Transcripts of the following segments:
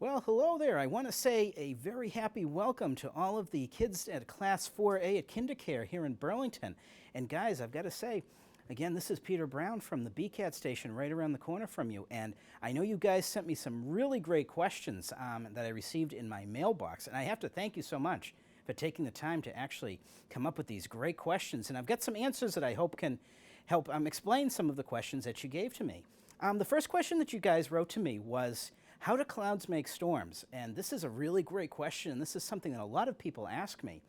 Well, hello there. I want to say a very happy welcome to all of the kids at Class 4A at KinderCare here in Burlington. And guys, I've got to say, again, this is Peter Brown from the BCAT station right around the corner from you. And I know you guys sent me some really great questions that I received in my mailbox. And I have to thank you so much for taking the time to actually come up with these great questions. And I've got some answers that I hope can help explain some of the questions that you gave to me. The first question that you guys wrote to me was, how do clouds make storms? And this is a really great question, and this is something that a lot of people ask me.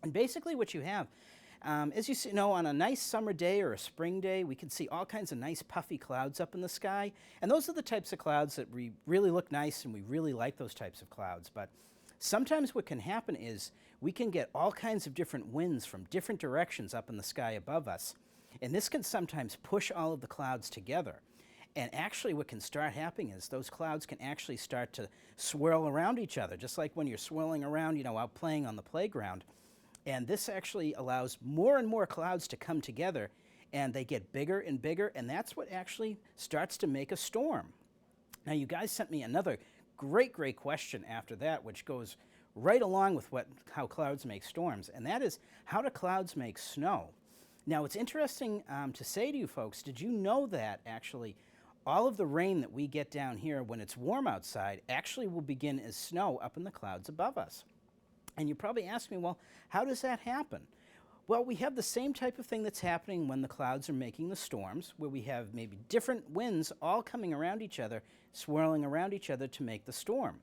And basically what you have, as you know, on a nice summer day or a spring day, we can see all kinds of nice puffy clouds up in the sky. And those are the types of clouds that really look nice, and we really like those types of clouds. But sometimes what can happen is we can get all kinds of different winds from different directions up in the sky above us. And this can sometimes push all of the clouds together. And actually what can start happening is those clouds can actually start to swirl around each other, just like when you're swirling around, out playing on the playground. And this actually allows more and more clouds to come together, and they get bigger and bigger, and that's what actually starts to make a storm. Now, you guys sent me another great question after that, which goes right along with how clouds make storms, and that is, how do clouds make snow? Now, it's interesting to say to you folks, did you know that actually all of the rain that we get down here when it's warm outside actually will begin as snow up in the clouds above us? And you probably ask me, well, how does that happen? Well, we have the same type of thing that's happening when the clouds are making the storms, where we have maybe different winds all coming around each other, swirling around each other to make the storm.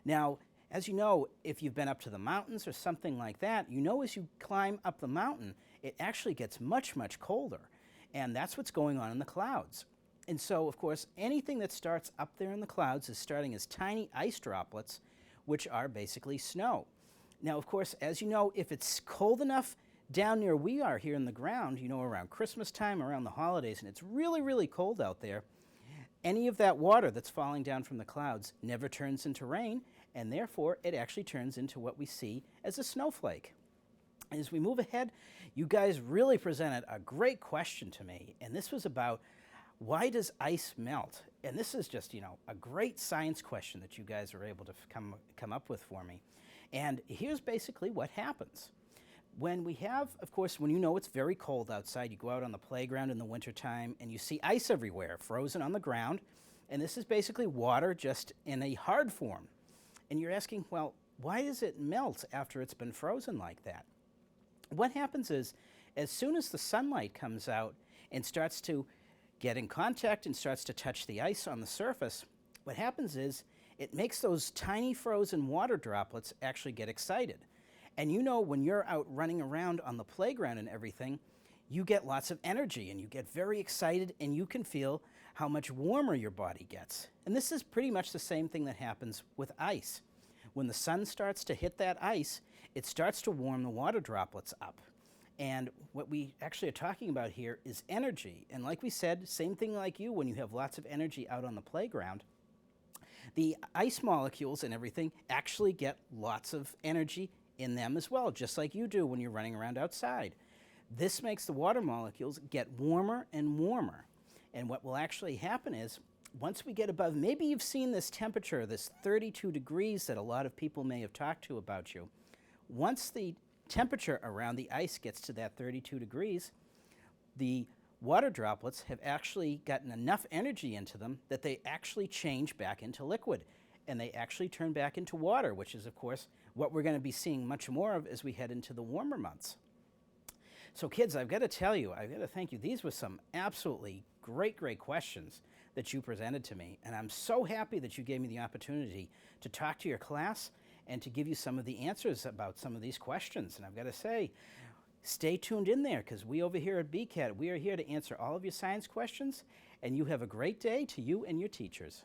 Now, as you know, if you've been up to the mountains or something like that, you know as you climb up the mountain, it actually gets much, much colder. And that's what's going on in the clouds. And so, of course, anything that starts up there in the clouds is starting as tiny ice droplets, which are basically snow. Now, of course, as you know, if it's cold enough down near we are here in the ground, around Christmas time, around the holidays, and it's really, really cold out there, any of that water that's falling down from the clouds never turns into rain, and therefore it actually turns into what we see as a snowflake. As we move ahead, you guys really presented a great question to me, and this was about, why does ice melt? And this is just, a great science question that you guys were able to come up with for me. And here's basically what happens. When we have, of course, when it's very cold outside, you go out on the playground in the wintertime and you see ice everywhere, frozen on the ground. And this is basically water just in a hard form. And you're asking, well, why does it melt after it's been frozen like that? What happens is, as soon as the sunlight comes out and starts to get in contact and starts to touch the ice on the surface, what happens is it makes those tiny frozen water droplets actually get excited. And when you're out running around on the playground and everything, you get lots of energy and you get very excited, and you can feel how much warmer your body gets. And this is pretty much the same thing that happens with ice. When the sun starts to hit that ice, it starts to warm the water droplets up. And what we actually are talking about here is energy. And like we said, same thing like you when you have lots of energy out on the playground. The ice molecules and everything actually get lots of energy in them as well, just like you do when you're running around outside. This makes the water molecules get warmer and warmer. And what will actually happen is, once we get above, maybe you've seen this temperature, this 32 degrees that a lot of people may have talked to about you. Once the temperature around the ice gets to that 32 degrees, the water droplets have actually gotten enough energy into them that they actually change back into liquid, and they actually turn back into water, which is, of course, what we're going to be seeing much more of as we head into the warmer months. So kids, I've got to tell you, I've got to thank you. These were some absolutely great questions that you presented to me, and I'm so happy that you gave me the opportunity to talk to your class and to give you some of the answers about some of these questions. And I've got to say, stay tuned in there, because we over here at BCAT, we are here to answer all of your science questions, and you have a great day to you and your teachers.